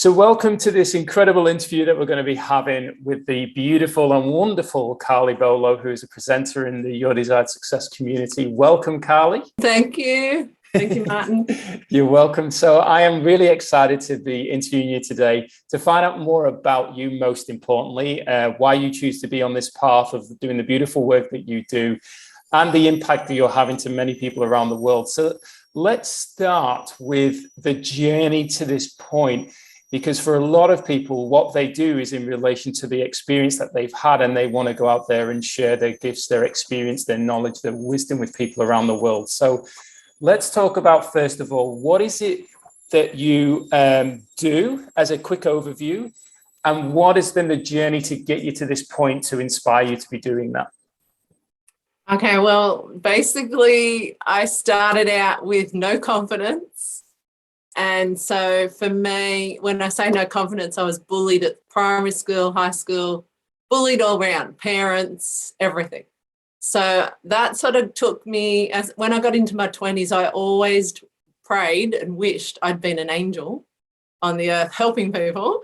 So welcome to this incredible interview that we're going to be having with the beautiful and wonderful Carly Bolo, who is a presenter in the Your Desired Success community. Welcome, Carly. Thank you. Thank you, Martin. You're welcome. So I am really excited to be interviewing you today to find out more about you, most importantly, why you choose to be on this path of doing the beautiful work that you do and the impact that you're having to many people around the world. So let's start with the journey to this point. Because for a lot of people, what they do is in relation to the experience that they've had, and they want to go out there and share their gifts, their experience, their knowledge, their wisdom with people around the world. So let's talk about, first of all, what is it that you do as a quick overview, and what has been the journey to get you to this point to inspire you to be doing that? Okay, well, basically, I started out with no confidence. And so for me, when I say no confidence, I was bullied at primary school, high school, bullied all around, parents, everything. So that sort of took me, as when I got into my 20s, I always prayed and wished I'd been an angel on the earth, helping people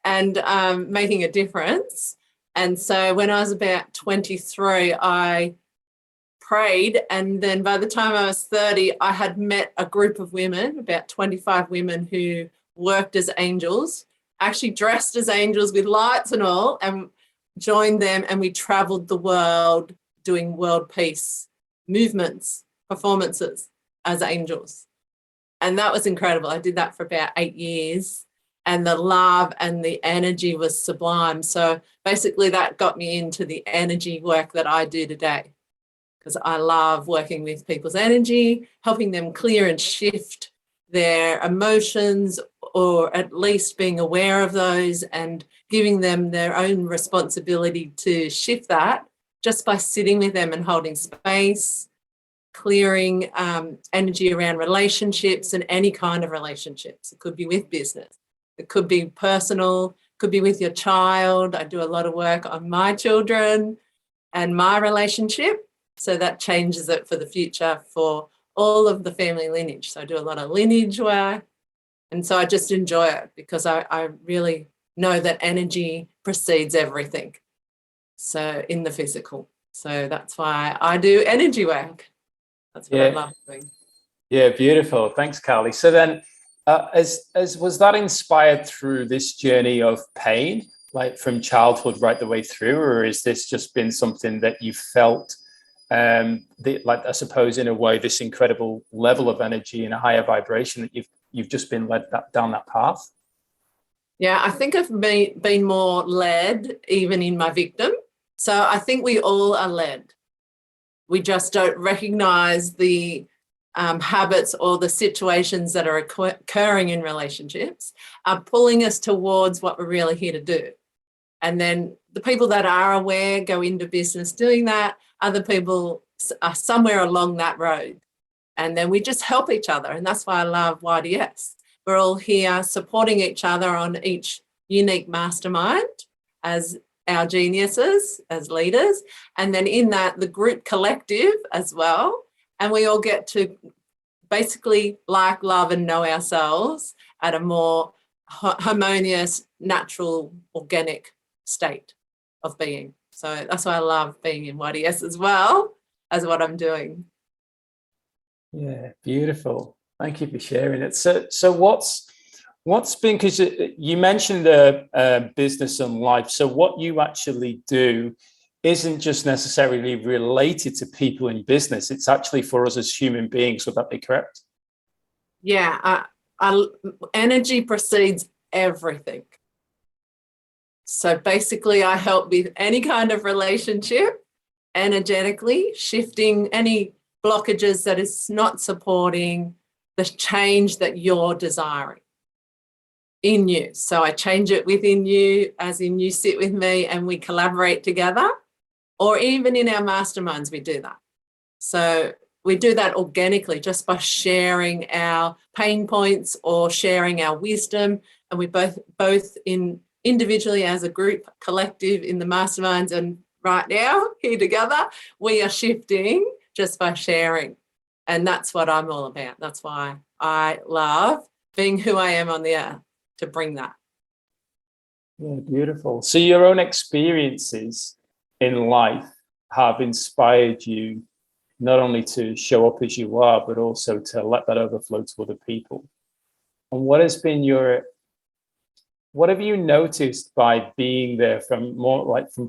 and making a difference. And so when I was about 23, I prayed, and then by the time I was 30, I had met a group of women, about 25 women who worked as angels, actually dressed as angels with lights and all, and joined them, and we traveled the world doing world peace movements, performances as angels. And that was incredible. I did that for about 8 years, and the love and the energy was sublime. So basically that got me into the energy work that I do today, because I love working with people's energy, helping them clear and shift their emotions, or at least being aware of those and giving them their own responsibility to shift that just by sitting with them and holding space, clearing energy around relationships and any kind of relationships. It could be with business, it could be personal, could be with your child. I do a lot of work on my children and my relationship. So that changes it for the future for all of the family lineage. So I do a lot of lineage work. And so I just enjoy it because I really know that energy precedes everything. So in the physical. So that's why I do energy work. That's what I love doing. Yeah, beautiful. Thanks, Carly. So then as was that inspired through this journey of pain, like from childhood right the way through, or is this just been something that you felt like, I suppose, in a way, this incredible level of energy and a higher vibration that you've just been led down that path? Yeah, I think I've been more led even in my victim. So I think we all are led. We just don't recognize the habits or the situations that are occurring in relationships are pulling us towards what we're really here to do. And then the people that are aware go into business doing that. Other people are somewhere along that road. And then we just help each other. And that's why I love YDS. We're all here supporting each other on each unique mastermind as our geniuses, as leaders. And then in that, the group collective as well. And we all get to basically like, love, and know ourselves at a more harmonious, natural, organic state of being. So that's why I love being in YDS as well as what I'm doing. Yeah, beautiful. Thank you for sharing it. So what's been, because you mentioned the business and life. So what you actually do isn't just necessarily related to people in business. It's actually for us as human beings. Would that be correct? Yeah, energy precedes everything. So basically, I help with any kind of relationship, energetically, shifting any blockages that is not supporting the change that you're desiring in you. So I change it within you, as in you sit with me and we collaborate together, or even in our masterminds, we do that. So we do that organically just by sharing our pain points or sharing our wisdom. And we both individually as a group, collective in the masterminds, and right now here together, we are shifting just by sharing. And that's what I'm all about. That's why I love being who I am on the earth, to bring that. Yeah, beautiful. So your own experiences in life have inspired you not only to show up as you are, but also to let that overflow to other people. And what have you noticed by being there, from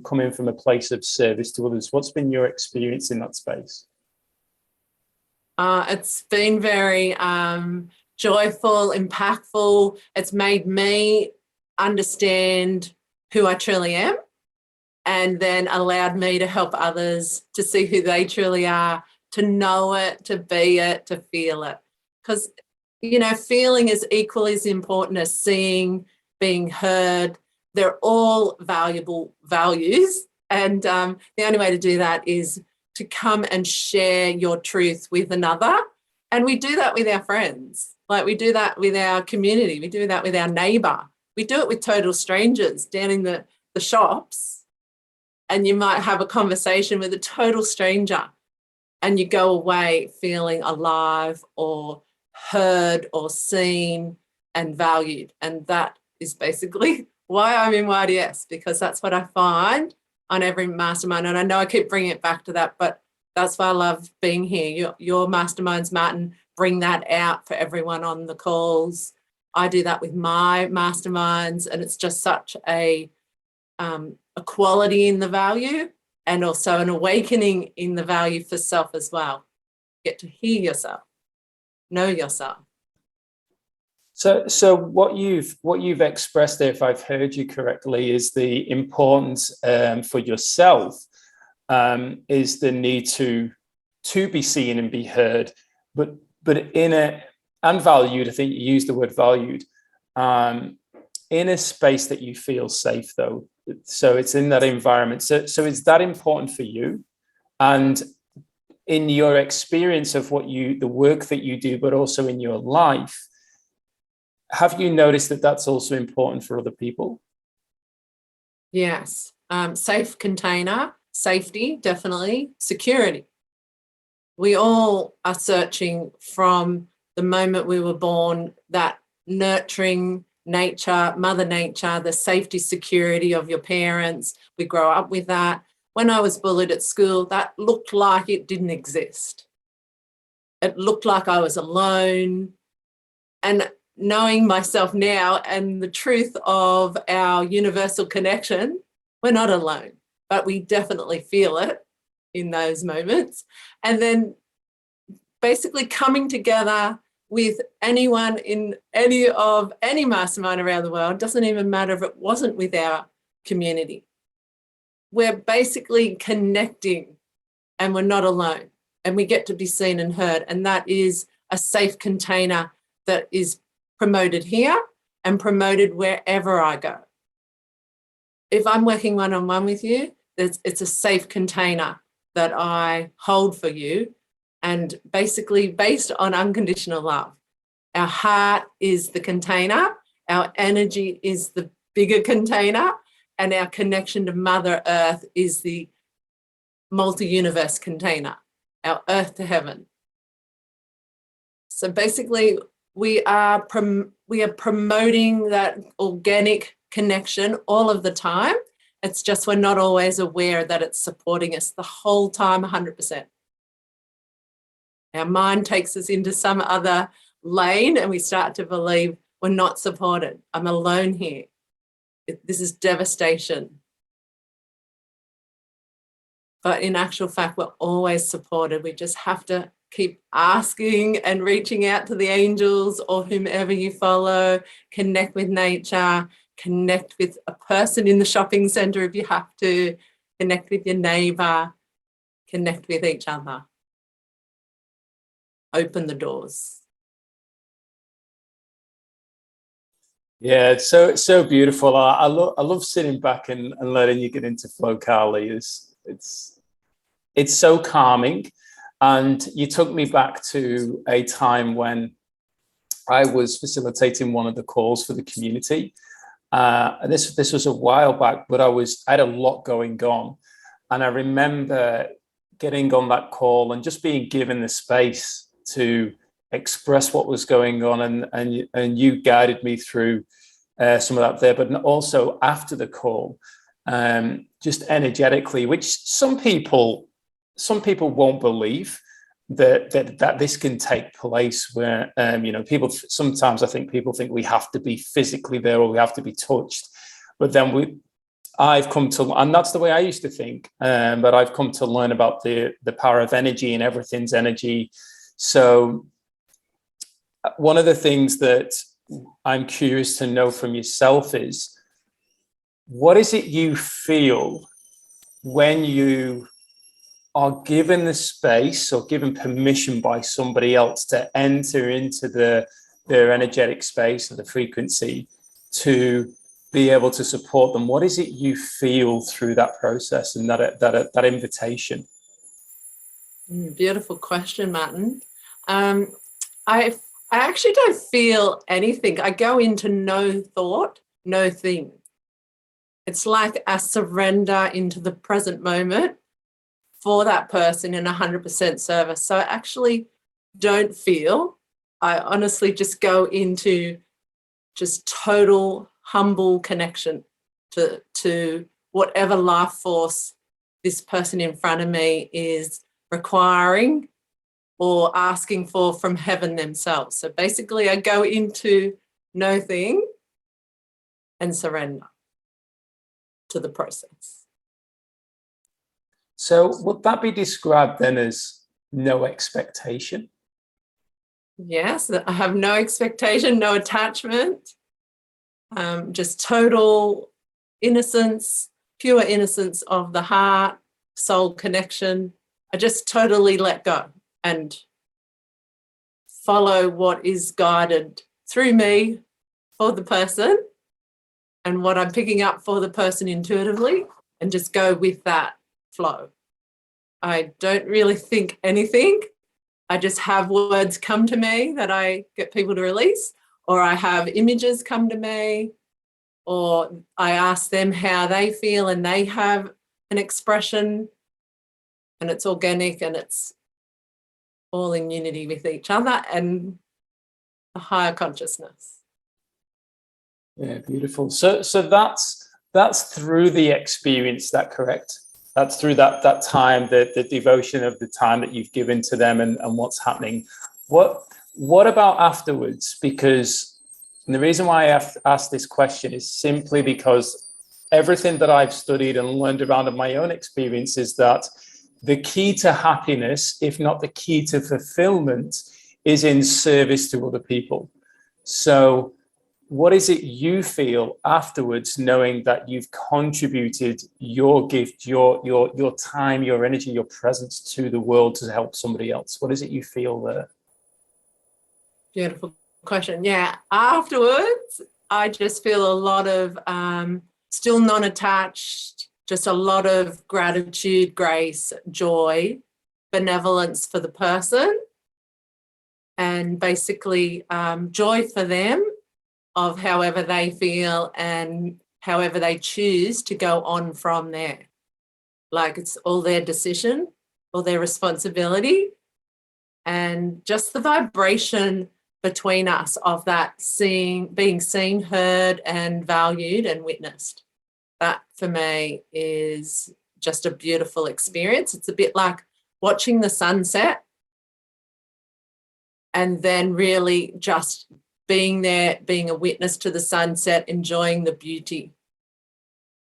coming from a place of service to others? What's been your experience in that space? It's been very joyful, impactful. It's made me understand who I truly am, and then allowed me to help others to see who they truly are, to know it, to be it, to feel it. Because, feeling is equally as important as seeing, being heard. They're all valuable values. And the only way to do that is to come and share your truth with another. And we do that with our friends. Like, we do that with our community. We do that with our neighbour. We do it with total strangers down in the shops. And you might have a conversation with a total stranger and you go away feeling alive or heard or seen and valued. And that is basically why I'm in YDS, because that's what I find on every mastermind. And I know I keep bringing it back to that, but that's why I love being here. Your masterminds, Martin, bring that out for everyone on the calls. I do that with my masterminds, and it's just such a quality in the value, and also an awakening in the value for self as well. Get to hear yourself, know yourself. So what you've expressed there, if I've heard you correctly, is the importance for yourself is the need to be seen and be heard, but and valued. I think you used the word valued, in a space that you feel safe, though. So it's in that environment. So is that important for you? And in your experience of the work that you do, but also in your life, have you noticed that that's also important for other people? Yes. Safe container, safety, definitely. Security. We all are searching from the moment we were born, that nurturing nature, Mother Nature, the safety, security of your parents. We grow up with that. When I was bullied at school, that looked like it didn't exist. It looked like I was alone. And knowing myself now and the truth of our universal connection, we're not alone, but we definitely feel it in those moments. And then basically coming together with anyone in any mastermind around the world, doesn't even matter if it wasn't with our community. We're basically connecting and we're not alone, and we get to be seen and heard. And that is a safe container that is promoted here and promoted wherever I go. If I'm working one-on-one with you, it's a safe container that I hold for you, and basically based on unconditional love. Our heart is the container, our energy is the bigger container, and our connection to Mother Earth is the multi-universe container, our earth to heaven. So basically, we are promoting that organic connection all of the time. It's just we're not always aware that it's supporting us the whole time, 100%. Our mind takes us into some other lane and we start to believe we're not supported. I'm alone here. This is devastation. But in actual fact, we're always supported. We just have to keep asking and reaching out to the angels or whomever you follow, connect with nature, connect with a person in the shopping centre if you have to, connect with your neighbour, connect with each other. Open the doors. Yeah, it's so beautiful. I love sitting back and letting you get into flow, Carly. It's so calming. And you took me back to a time when I was facilitating one of the calls for the community. And this was a while back, but I had a lot going on. And I remember getting on that call and just being given the space to express what was going on. And you guided me through some of that there, but also after the call, just energetically, which some people won't believe that this can take place. Where people sometimes, I think people think we have to be physically there or we have to be touched, but then I've come to, and that's the way I used to think, but I've come to learn about the power of energy, and everything's energy. So one of the things that I'm curious to know from yourself is, what is it you feel when you are given the space or given permission by somebody else to enter into their energetic space or the frequency to be able to support them? What is it you feel through that process and that invitation? Beautiful question, Martin. I actually don't feel anything. I go into no thought, no thing. It's like a surrender into the present moment for that person in 100% service. So I actually don't feel. I honestly just go into just total humble connection to whatever life force this person in front of me is requiring or asking for from heaven themselves. So basically I go into no thing and surrender to the process. So would that be described then as no expectation? Yes, I have no expectation, no attachment, just total innocence, pure innocence of the heart, soul connection. I just totally let go and follow what is guided through me for the person and what I'm picking up for the person intuitively, and just go with that flow. I don't really think anything. I just have words come to me that I get people to release, or I have images come to me, or I ask them how they feel and they have an expression, and it's organic and it's all in unity with each other and a higher consciousness. Yeah, beautiful. So that's through the experience, that correct? That's through that time, the devotion of the time that you've given to them and what's happening. What about afterwards? Because the reason why I have asked this question is simply because everything that I've studied and learned around of my own experience is that the key to happiness, if not the key to fulfillment, is in service to other people. So what is it you feel afterwards, knowing that you've contributed your gift, your time, your energy, your presence to the world to help somebody else? What is it you feel there? Beautiful question. Yeah, afterwards, I just feel a lot of still non-attached, just a lot of gratitude, grace, joy, benevolence for the person, and basically joy for them of however they feel and however they choose to go on from there. Like it's all their decision, all their responsibility, and just the vibration between us of that being seen, heard, and valued and witnessed. That for me is just a beautiful experience. It's a bit like watching the sunset and then really just being there, being a witness to the sunset, enjoying the beauty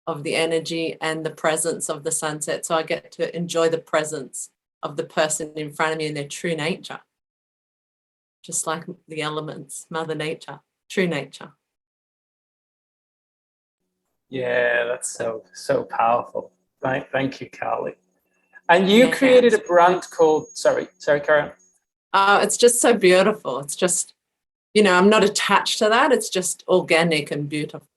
of the energy and the presence of the sunset. So I get to enjoy the presence of the person in front of me in their true nature, just like the elements, Mother Nature, true nature. Yeah, that's so powerful. Thank you, Carly. And you created a brand called, sorry, carry on. It's just so beautiful. It's just, I'm not attached to that. It's just organic and beautiful.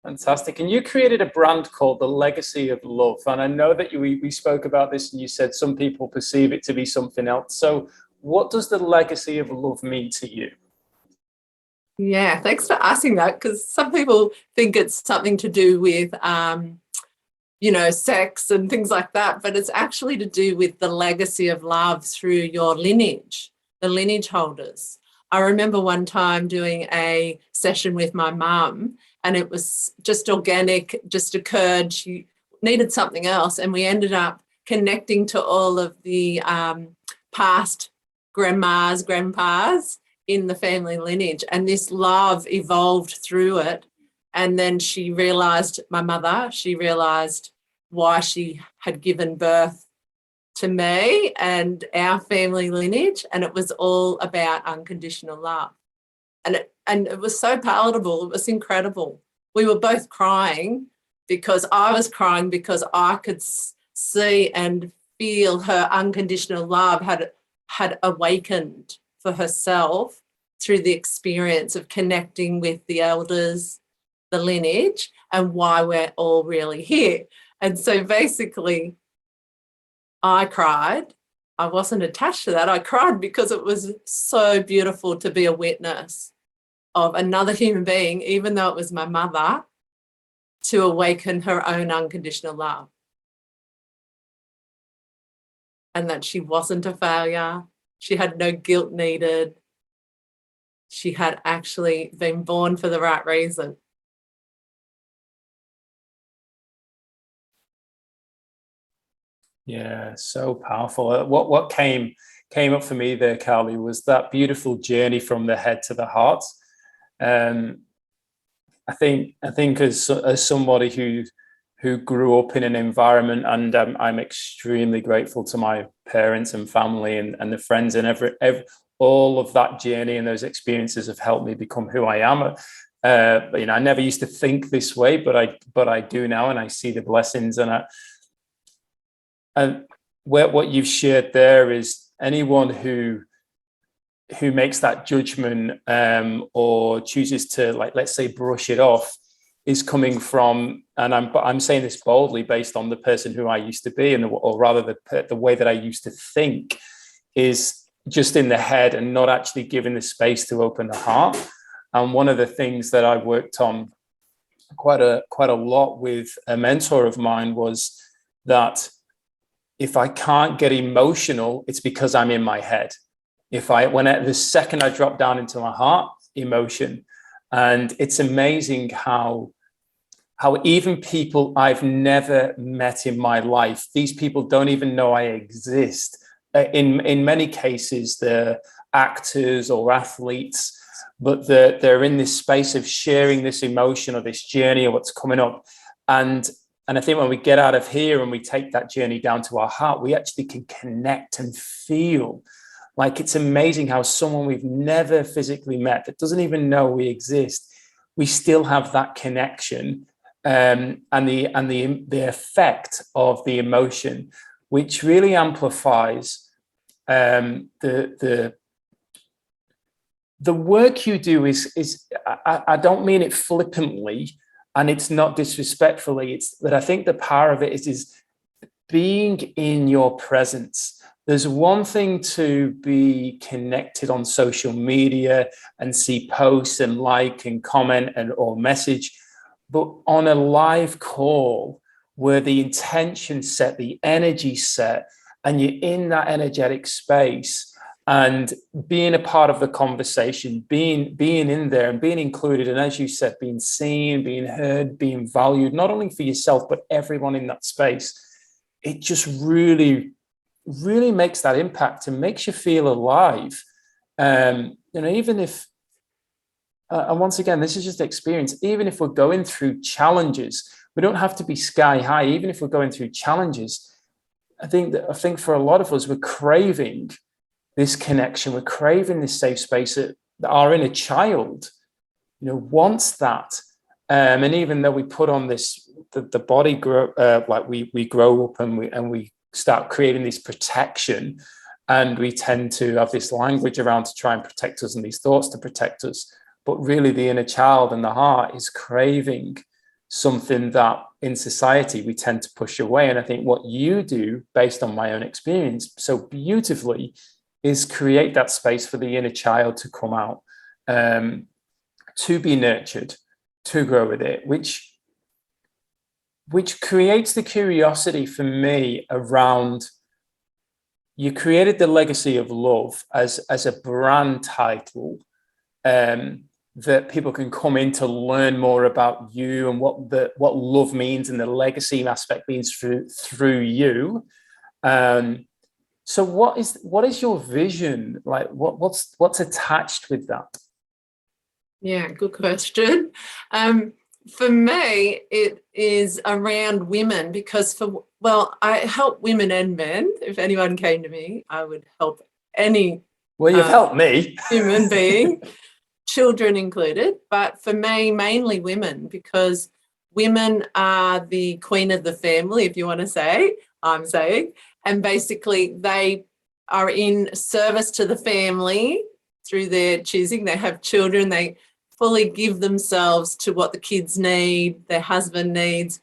Fantastic. And you created a brand called The Legacy of Love. And I know that we spoke about this and you said some people perceive it to be something else. So what does the legacy of love mean to you? Yeah, thanks for asking that, because some people think it's something to do with, sex and things like that, but it's actually to do with the legacy of love through your lineage, the lineage holders. I remember one time doing a session with my mum, and it was just organic, just occurred. She needed something else, and we ended up connecting to all of the past grandmas, grandpas in the family lineage, and this love evolved through it. And then she realised, my mother, she realised why she had given birth to me and our family lineage, and it was all about unconditional love. And it was so palatable. It was incredible. We were both crying because I was crying because I could see and feel her unconditional love had awakened for herself through the experience of connecting with the elders, the lineage, and why we're all really here. And so basically, I cried. I wasn't attached to that. I cried because it was so beautiful to be a witness of another human being, even though it was my mother, to awaken her own unconditional love. And that she wasn't a failure. She had no guilt needed. She had actually been born for the right reason. Yeah, so powerful. What came up for me there, Carly, was that beautiful journey from the head to the heart. I think as somebody who grew up in an environment, and I'm extremely grateful to my parents and family and the friends, and every all of that journey and those experiences have helped me become who I am. You know, I never used to think this way, but I do now, and I see the blessings. And what you've shared there is anyone who makes that judgment or chooses to, like, let's say, brush it off, is coming from, and I'm saying this boldly based on the person who I used to be, or rather the way that I used to think, is just in the head and not actually giving the space to open the heart. And one of the things that I worked on quite a lot with a mentor of mine was that if I can't get emotional, it's because I'm in my head. The second I drop down into my heart, emotion. And it's amazing how even people I've never met in my life, these people don't even know I exist. In many cases, they're actors or athletes, but they're in this space of sharing this emotion or this journey or what's coming up. And I think when we get out of here and we take that journey down to our heart, we actually can connect and feel. Like, it's amazing how someone we've never physically met, that doesn't even know we exist, we still have that connection, and the effect of the emotion, which really amplifies the work you do. I don't mean it flippantly, and it's not disrespectfully. It's that I think the power of it is being in your presence. There's one thing to be connected on social media and see posts and like and comment or message, but on a live call where the intention set, the energy set, and you're in that energetic space and being a part of the conversation, being in there and being included, and as you said, being seen, being heard, being valued, not only for yourself but everyone in that space, it just really makes that impact and makes you feel alive. You know, even if and once again, this is just experience. Even if we're going through challenges, we don't have to be sky high. Even if we're going through challenges, I think for a lot of us, we're craving this connection. We're craving this safe space that our inner child, you know, wants that. And even though we put on this, the body grow, like we grow up and we start creating this protection, and we tend to have this language around to try and protect us and these thoughts to protect us. But really, the inner child and the heart is craving something that in society we tend to push away. And I think what you do, based on my own experience, so beautifully, is create that space for the inner child to come out, to be nurtured, to grow with it, which creates the curiosity for me around you created the legacy of love as a brand title, that people can come in to learn more about you and what love means and the legacy aspect means through you. So what is your vision like? What's attached with that? Yeah, good question. For me, it is around women because I help women and men. If anyone came to me, I would help any. Well, you've helped me. Human being, children included, but for me, mainly women, because women are the queen of the family, if you want to say, I'm saying, and basically they are in service to the family through their choosing. They have children, they fully give themselves to what the kids need, their husband needs,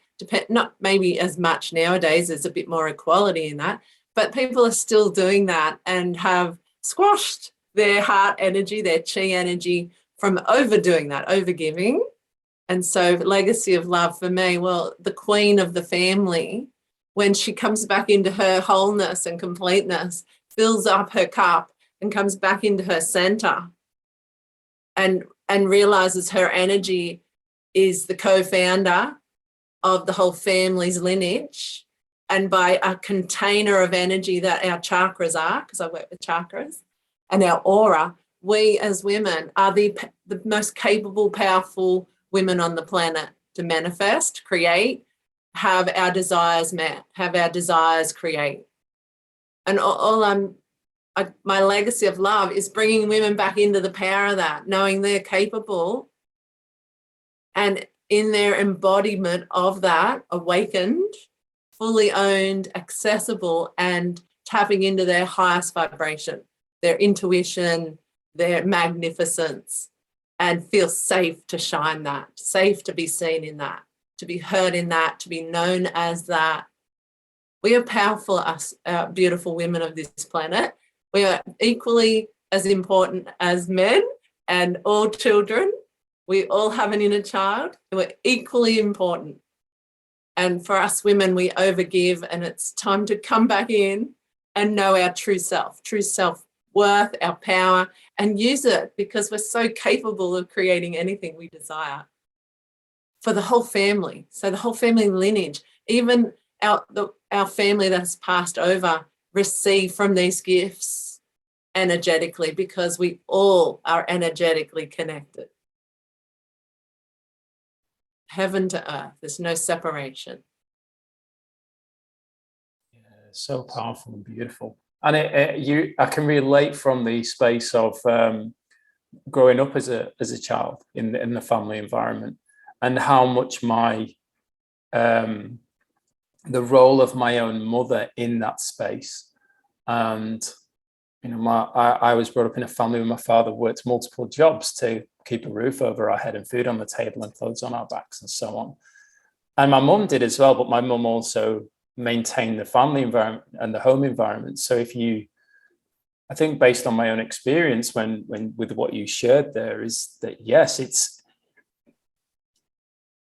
not maybe as much nowadays, there's a bit more equality in that, but people are still doing that and have squashed their heart energy, their chi energy from overdoing that, overgiving. And so legacy of love for me, well, the queen of the family, when she comes back into her wholeness and completeness, fills up her cup and comes back into her center and realizes her energy is the co-founder of the whole family's lineage, and by a container of energy that our chakras are, because I work with chakras, and our aura, we as women are the most capable, powerful women on the planet to manifest, create, have our desires met, have our desires create. And my legacy of love is bringing women back into the power of that, knowing they're capable and in their embodiment of that, awakened, fully owned, accessible, and tapping into their highest vibration, their intuition, their magnificence, and feel safe to shine that, safe to be seen in that, to be heard in that, to be known as that. We are powerful, us beautiful women of this planet. We are equally as important as men and all children. We all have an inner child. We're equally important. And for us women, we overgive, and it's time to come back in and know our true self-worth, our power, and use it, because we're so capable of creating anything we desire for the whole family. So the whole family lineage, even our family that's passed over, receive from these gifts energetically, because we all are energetically connected. Heaven to earth, there's no separation. Yeah, so powerful and beautiful. And I can relate from the space of growing up as a child in the family environment, and how much the role of my own mother in that space. And I was brought up in a family where my father worked multiple jobs to keep a roof over our head and food on the table and clothes on our backs and so on. And my mum did as well, but my mum also maintained the family environment and the home environment. So I think based on my own experience when with what you shared there, is that yes, it's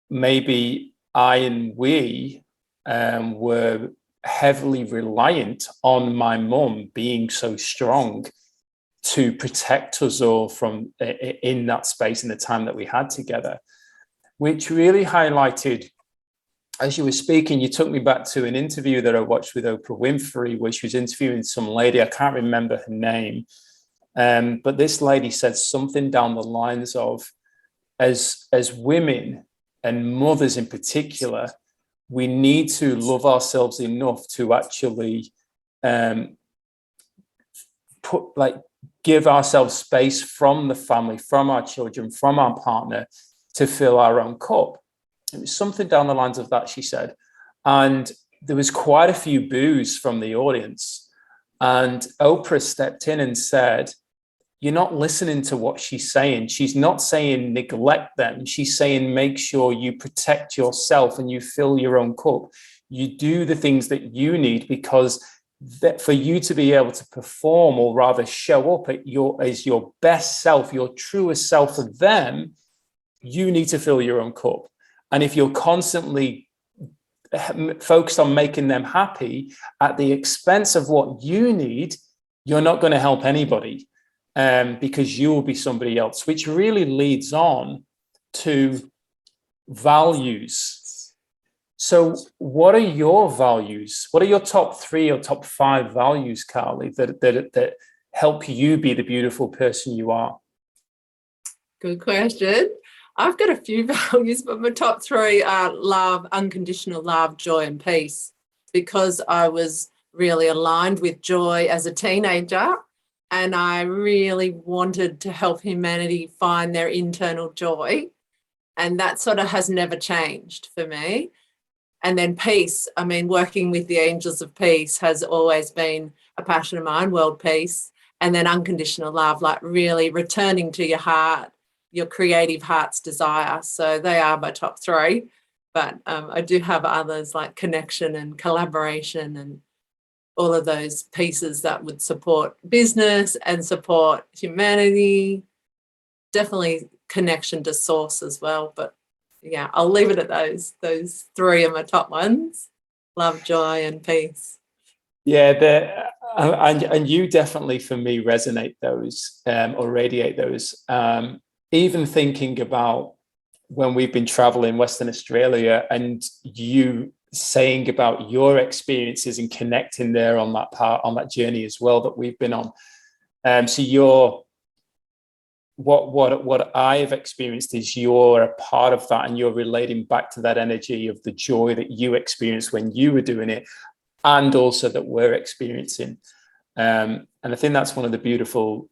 maybe I and we were heavily reliant on my mum being so strong to protect us all from in that space in the time that we had together, which really highlighted, as you were speaking, you took me back to an interview that I watched with Oprah Winfrey, where she was interviewing some lady, I can't remember her name, but this lady said something down the lines of, as women and mothers in particular, we need to love ourselves enough to actually give ourselves space from the family, from our children, from our partner, to fill our own cup. It was something down the lines of that, she said. And there was quite a few boos from the audience. And Oprah stepped in and said, you're not listening to what she's saying. She's not saying neglect them. She's saying make sure you protect yourself and you fill your own cup. You do the things that you need, because that for you to be able to perform, or rather show up as your best self, your truest self for them, you need to fill your own cup. And if you're constantly focused on making them happy at the expense of what you need, you're not going to help anybody, because you will be somebody else, which really leads on to values. So what are your values? What are your top 3 or top 5 values, Carly, that help you be the beautiful person you are? Good question. I've got a few values, but my top 3 are love, unconditional love, joy, and peace, because I was really aligned with joy as a teenager, and I really wanted to help humanity find their internal joy, and that sort of has never changed for me. And then peace, I mean, working with the angels of peace has always been a passion of mine, world peace. And then unconditional love, like really returning to your heart, your creative heart's desire. So they are my top 3, but I do have others like connection and collaboration and all of those pieces that would support business and support humanity. Definitely connection to source as well, but yeah, I'll leave it at those 3 are my top ones: love, joy, and peace. Yeah, and you definitely, for me, resonate those, or radiate those. Even thinking about when we've been traveling Western Australia and you saying about your experiences and connecting there on that journey as well that we've been on. So you're, what I've experienced is you're a part of that, and you're relating back to that energy of the joy that you experienced when you were doing it, and also that we're experiencing. And I think that's one of the beautiful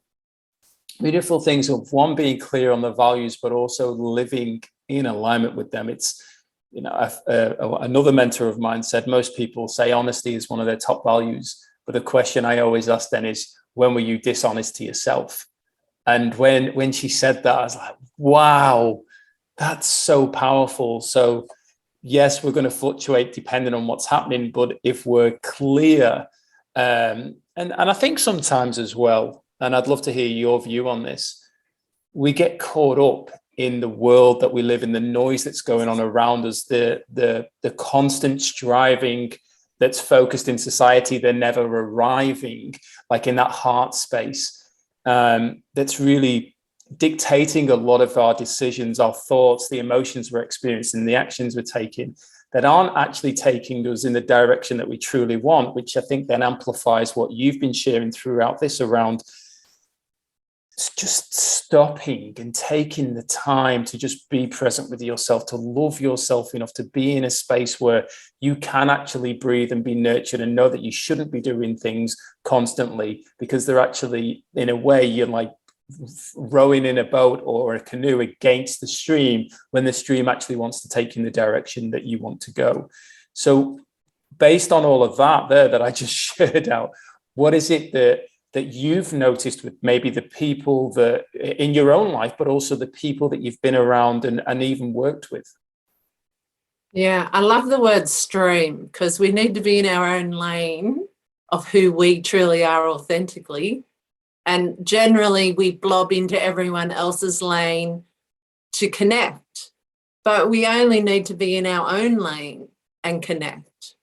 things of, one, being clear on the values, but also living in alignment with them. It's, another mentor of mine said most people say honesty is one of their top values, but the question I always ask then is, when were you dishonest to yourself? And when she said that, I was like, wow, that's so powerful. So yes, we're going to fluctuate depending on what's happening, but if we're clear, and I think sometimes as well, and I'd love to hear your view on this, we get caught up in the world that we live in, the noise that's going on around us, the constant striving that's focused in society, they're never arriving, like in that heart space, that's really dictating a lot of our decisions, our thoughts, the emotions we're experiencing, the actions we're taking, that aren't actually taking us in the direction that we truly want, which I think then amplifies what you've been sharing throughout this around just stopping and taking the time to just be present with yourself, to love yourself enough to be in a space where you can actually breathe and be nurtured, and know that you shouldn't be doing things constantly, because they're actually, in a way, you're like rowing in a boat or a canoe against the stream, when the stream actually wants to take you in the direction that you want to go. So based on all of that there that I just shared out, what is it that you've noticed with maybe the people that in your own life, but also the people that you've been around and even worked with? Yeah, I love the word stream, because we need to be in our own lane of who we truly are authentically. And generally we blob into everyone else's lane to connect, but we only need to be in our own lane and connect.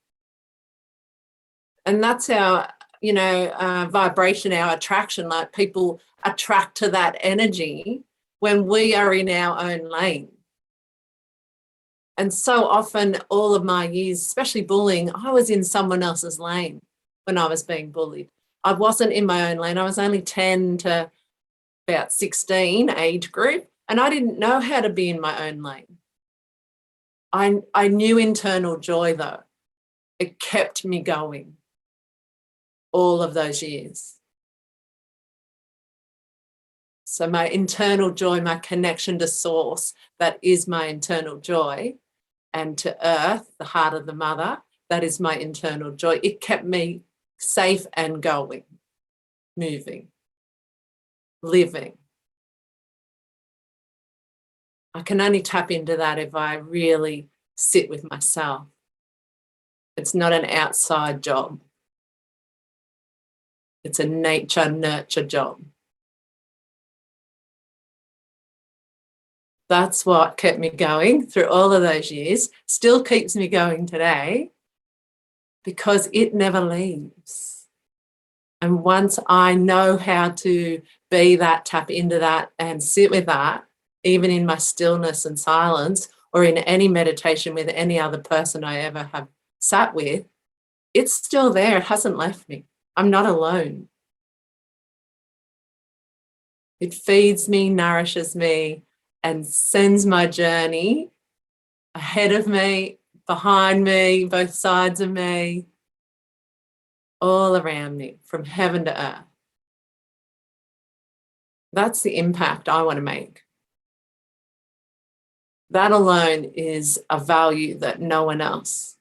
And that's our, vibration, our attraction, like people attract to that energy when we are in our own lane. And so often, all of my years, especially bullying, I was in someone else's lane when I was being bullied. I wasn't in my own lane. I was only 10 to about 16 age group, and I didn't know how to be in my own lane. I knew internal joy, though. It kept me going all of those years. So my internal joy, my connection to source, that is my internal joy, and to earth, the heart of the mother, that is my internal joy. It kept me safe and going, moving, living. I can only tap into that if I really sit with myself. It's not an outside job. It's a nature nurture job. That's what kept me going through all of those years, still keeps me going today, because it never leaves. And once I know how to be that, tap into that and sit with that, even in my stillness and silence, or in any meditation with any other person I ever have sat with, it's still there. It hasn't left me. I'm not alone. It feeds me, nourishes me, and sends my journey ahead of me, behind me, both sides of me, all around me, from heaven to earth. That's the impact I want to make. That alone is a value that no one else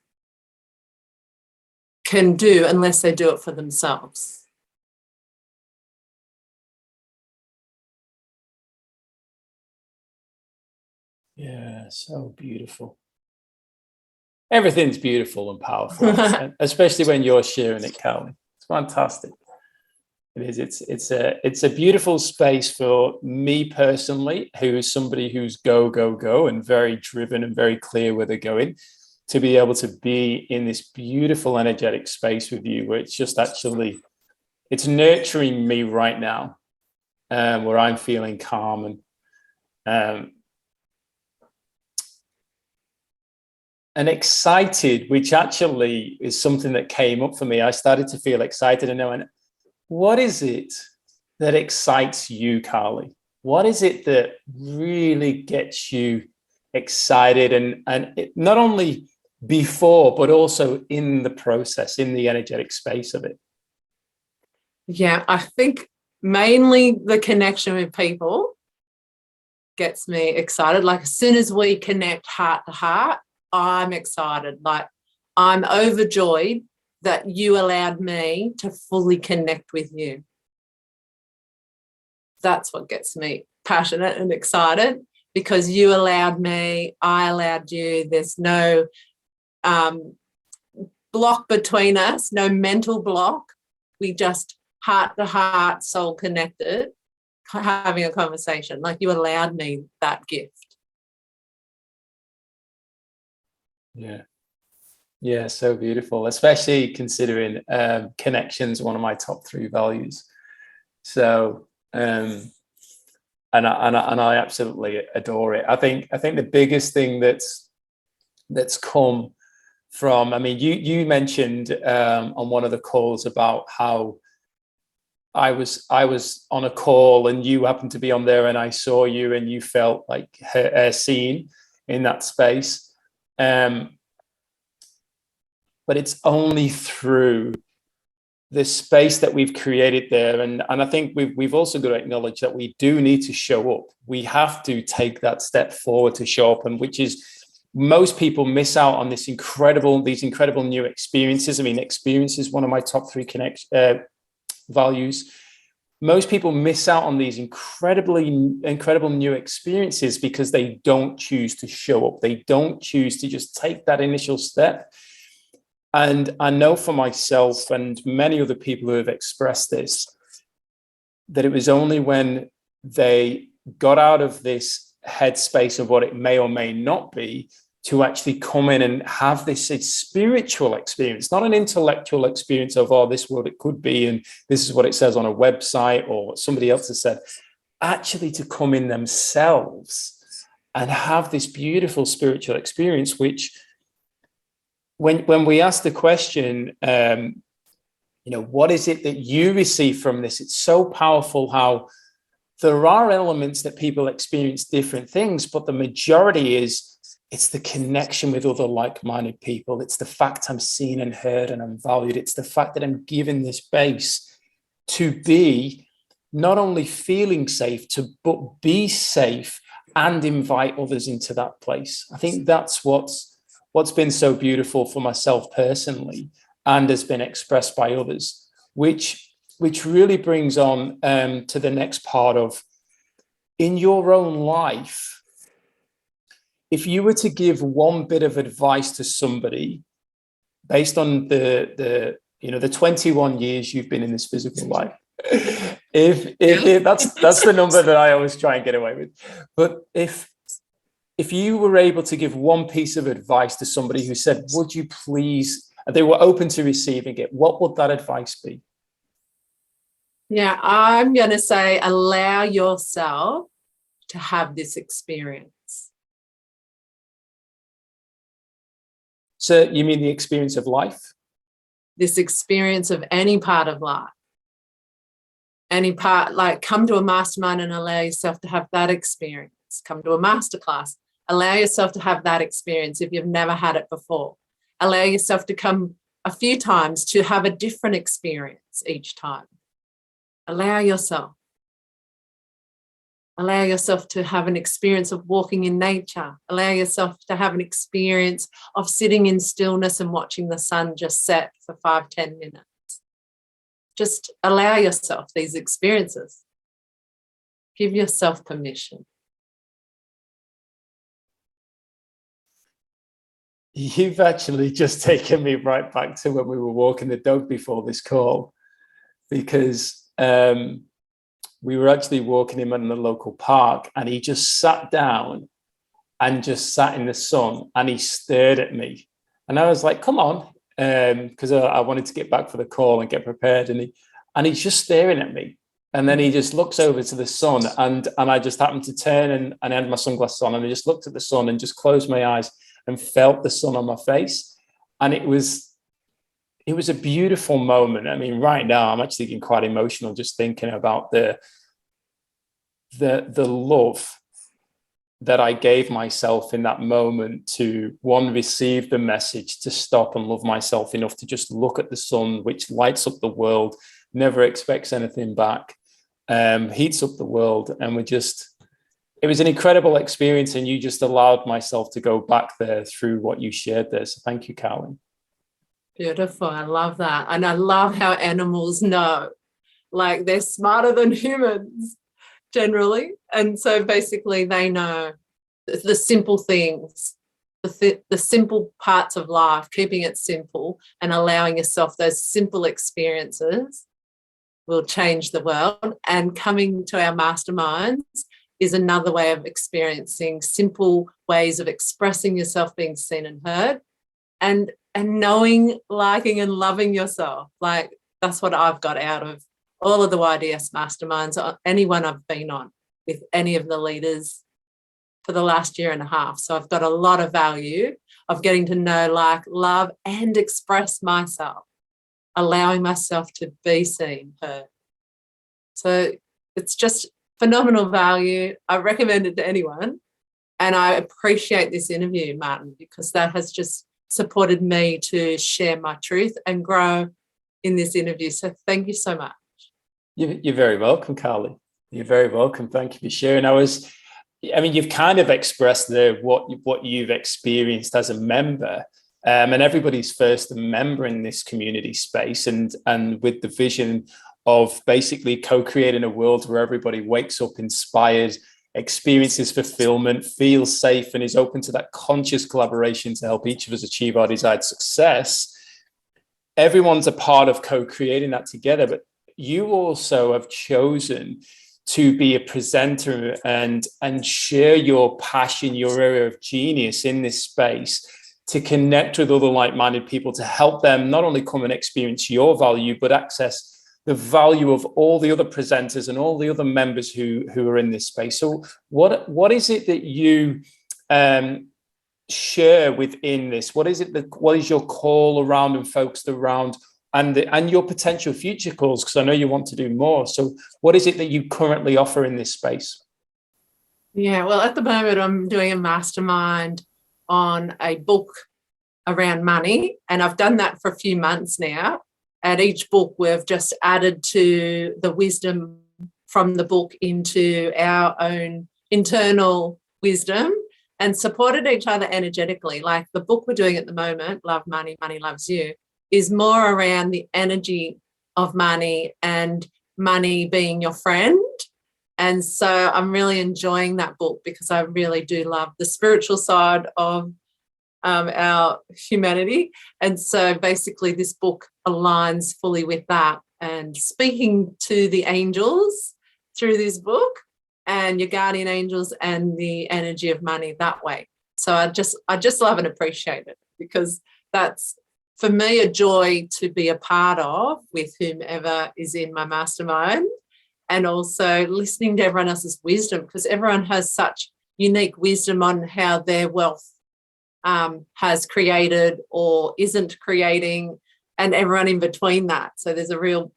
can do unless they do it for themselves. Yeah, so beautiful. Everything's beautiful and powerful, especially when you're sharing it, Carly. It's fantastic. It is. It's a beautiful space for me personally, who is somebody who's go and very driven and very clear where they're going, to be able to be in this beautiful energetic space with you, where it's just actually, it's nurturing me right now, where I'm feeling calm and excited, which actually is something that came up for me. I started to feel excited and knowing, what is it that excites you, Carly? What is it that really gets you excited, and it, not only before, but also in the process, in the energetic space of it? Yeah, I think mainly the connection with people gets me excited. Like, as soon as we connect heart to heart, I'm excited. Like, I'm overjoyed that you allowed me to fully connect with you. That's what gets me passionate and excited, because you allowed me, I allowed you. There's no block between us, no mental block. We just heart to heart, soul connected, having a conversation. Like, you allowed me that gift. Yeah. Yeah, so beautiful, especially considering connections, one of my top 3 values. So, and I absolutely adore it. I think the biggest thing that's come from, I mean, you mentioned on one of the calls about how I was on a call and you happened to be on there, and I saw you and you felt like seen in that space. But it's only through the space that we've created there. And I think we've also got to acknowledge that we do need to show up. We have to take that step forward to show up, and which is, most people miss out on these incredible new experiences. I mean, experience is one of my top 3 values. Most people miss out on these incredible new experiences because they don't choose to show up. They don't choose to just take that initial step. And I know for myself and many other people who have expressed this, that it was only when they got out of this headspace of what it may or may not be, to actually come in and have this spiritual experience, not an intellectual experience of, oh, this is what it could be, and this is what it says on a website or what somebody else has said, actually to come in themselves and have this beautiful spiritual experience, which, when we ask the question, what is it that you receive from this? It's so powerful how there are elements that people experience different things, but the majority it's the connection with other like-minded people. It's the fact I'm seen and heard and I'm valued. It's the fact that I'm given this space to be not only feeling safe, but be safe and invite others into that place. I think that's what's been so beautiful for myself personally, and has been expressed by others, which really brings on to the next part of, in your own life, if you were to give one bit of advice to somebody based on the 21 years you've been in this physical life, if that's the number that I always try and get away with, but if if you were able to give one piece of advice to somebody who said, would you please, they were open to receiving it, what would that advice be? Yeah, I'm going to say allow yourself to have this experience. So you mean the experience of life? This experience of any part of life. Any part, like come to a mastermind and allow yourself to have that experience. Come to a masterclass, allow yourself to have that experience if you've never had it before. Allow yourself to come a few times to have a different experience each time. Allow yourself. Allow yourself to have an experience of walking in nature. Allow yourself to have an experience of sitting in stillness and watching the sun just set for 5-10 minutes. Just allow yourself these experiences. Give yourself permission. You've actually just taken me right back to when we were walking the dog before this call, because we were actually walking him in the local park, and he just sat down and just sat in the sun, and he stared at me. And I was like, come on, because I wanted to get back for the call and get prepared. And he's just staring at me. And then he just looks over to the sun, and I just happened to turn and I had my sunglasses on, and I just looked at the sun and just closed my eyes and felt the sun on my face. And it was a beautiful moment. I mean, right now I'm actually getting quite emotional just thinking about the love that I gave myself in that moment to, one, receive the message to stop and love myself enough to just look at the sun, which lights up the world, never expects anything back, heats up the world. And it was an incredible experience, and you just allowed myself to go back there through what you shared there. So thank you, Carolyn. Beautiful. I love that. And I love how animals know, like they're smarter than humans generally. And so basically they know the simple things, the simple parts of life, keeping it simple and allowing yourself those simple experiences will change the world. And coming to our masterminds is another way of experiencing simple ways of expressing yourself, being seen and heard, and knowing, liking and loving yourself. Like that's what I've got out of all of the YDS masterminds, anyone I've been on with any of the leaders for the last year and a half. So I've got a lot of value of getting to know, like, love and express myself, allowing myself to be seen, heard. So it's just phenomenal value. I recommend it to anyone. And I appreciate this interview, Martin, because that has just supported me to share my truth and grow in this interview. So thank you so much. You're very welcome, Carly. You're very welcome. Thank you for sharing. You've kind of expressed there what you've experienced as a member. And everybody's first a member in this community space, and with the vision of basically co-creating a world where everybody wakes up inspired, experiences fulfillment, feels safe, and is open to that conscious collaboration to help each of us achieve our desired success. Everyone's a part of co-creating that together, but you also have chosen to be a presenter and share your passion, your area of genius in this space, to connect with other like-minded people, to help them not only come and experience your value, but access the value of all the other presenters and all the other members who are in this space. So what is it that you share within this? What is your call around and focused around, and your potential future calls? Because I know you want to do more. So what is it that you currently offer in this space? Yeah, well, at the moment I'm doing a mastermind on a book around money, and I've done that for a few months now. At each book, we've just added to the wisdom from the book into our own internal wisdom and supported each other energetically. Like the book we're doing at the moment, Love Money, Money Loves You, is more around the energy of money and money being your friend. And so I'm really enjoying that book because I really do love the spiritual side of our humanity. And so basically this book aligns fully with that, and speaking to the angels through this book and your guardian angels and the energy of money that way. So I just love and appreciate it, because that's, for me, a joy to be a part of with whomever is in my mastermind, and also listening to everyone else's wisdom, because everyone has such unique wisdom on how their wealth has created or isn't creating, and everyone in between that. So there's a real,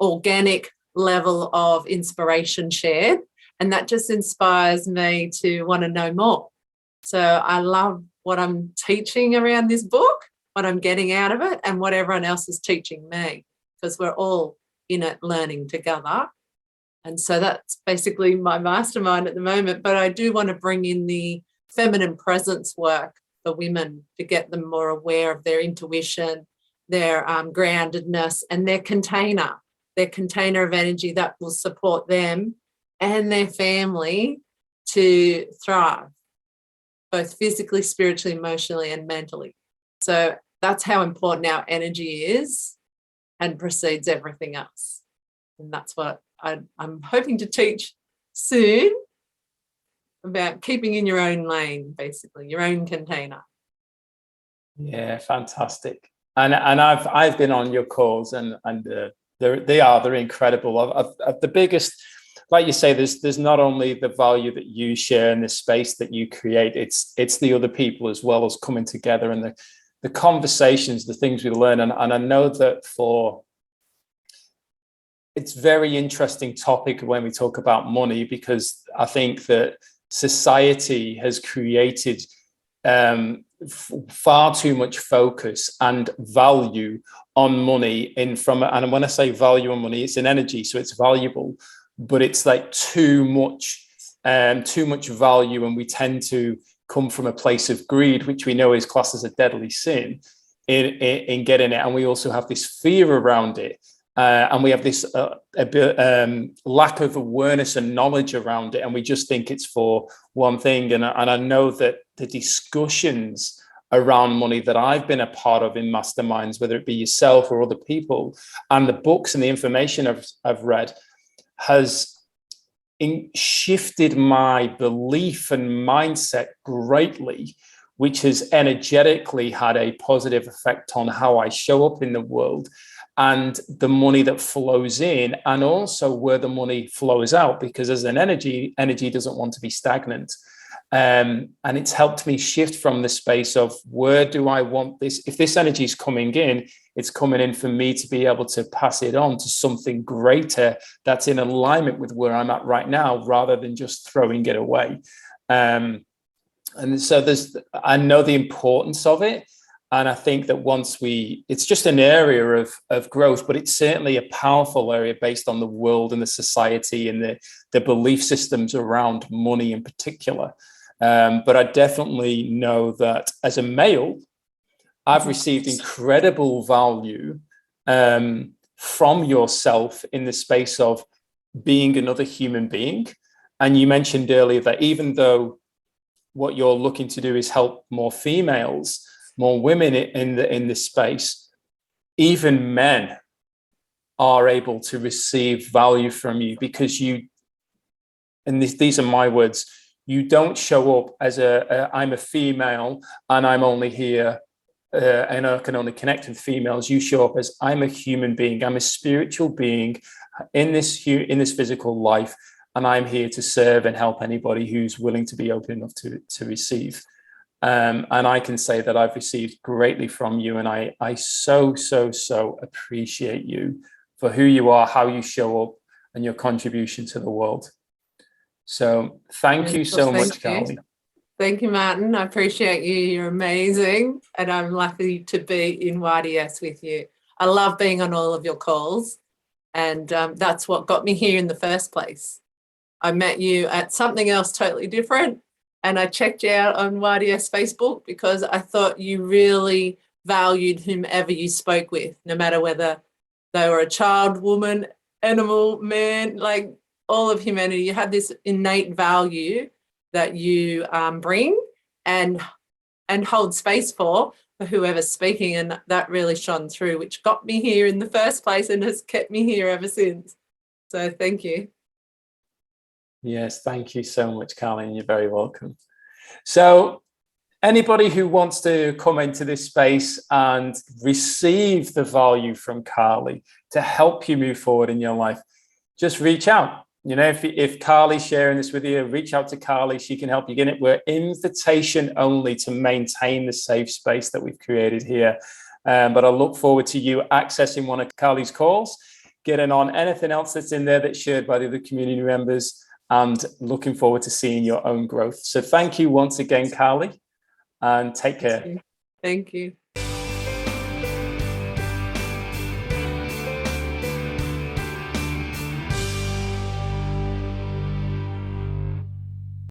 organic level of inspiration shared, and that just inspires me to want to know more. So I love what I'm teaching around this book, what I'm getting out of it, and what everyone else is teaching me, because we're all in it learning together. And so that's basically my mastermind at the moment. But I do want to bring in the feminine presence work for women to get them more aware of their intuition, their groundedness, and their container of energy that will support them and their family to thrive, both physically, spiritually, emotionally, and mentally. So that's how important our energy is, and precedes everything else. And that's what I'm hoping to teach soon, about keeping in your own lane, basically, your own container. Yeah, fantastic. And I've been on your calls, and they're incredible. The biggest, like you say, there's not only the value that you share in the space that you create, it's the other people as well, as coming together, and the conversations, the things we learn. And I know that it's very interesting topic when we talk about money, because I think that society has created far too much focus and value on money and when I say value on money, it's an energy, so it's valuable, but it's like too much value, and we tend to come from a place of greed, which we know is classed as a deadly sin, in getting it. And we also have this fear around it. And we have this lack of awareness and knowledge around it, and we just think it's for one thing. And I know that the discussions around money that I've been a part of in masterminds, whether it be yourself or other people, and the books and the information I've read, has shifted my belief and mindset greatly, which has energetically had a positive effect on how I show up in the world, and the money that flows in, and also where the money flows out, because as an energy doesn't want to be stagnant. And it's helped me shift from the space of, where do I want this? If this energy is coming in, it's coming in for me to be able to pass it on to something greater that's in alignment with where I'm at right now, rather than just throwing it away. And so I know the importance of it. And I think that it's just an area of growth, but it's certainly a powerful area based on the world and the society and the belief systems around money in particular. But I definitely know that as a male, I've received incredible value from yourself in the space of being another human being. And you mentioned earlier that even though what you're looking to do is help more females, more women in this space, even men are able to receive value from you, because these are my words, you don't show up as I'm a female and I'm only here and I can only connect with females. You show up as, I'm a human being, I'm a spiritual being in this physical life, and I'm here to serve and help anybody who's willing to be open enough to receive. And I can say that I've received greatly from you, and I so appreciate you for who you are, how you show up, and your contribution to the world. So thank you so much, Carly. Thank you, Martin. I appreciate you. You're amazing, and I'm lucky to be in YDS with you. I love being on all of your calls, and that's what got me here in the first place. I met you at something else totally different, and I checked you out on YDS Facebook because I thought you really valued whomever you spoke with, no matter whether they were a child, woman, animal, man, like all of humanity. You had this innate value that you bring and hold space for whoever's speaking, and that really shone through, which got me here in the first place and has kept me here ever since. So thank you. Yes, thank you so much, Carly, and you're very welcome. So anybody who wants to come into this space and receive the value from Carly to help you move forward in your life, just reach out. You know, if Carly's sharing this with you, reach out to Carly. She can help you get it. We're invitation only to maintain the safe space that we've created here. But I look forward to you accessing one of Carly's calls, getting on anything else that's in there that's shared by the other community members, and looking forward to seeing your own growth. So thank you once again, Carly, and take care. Thank you.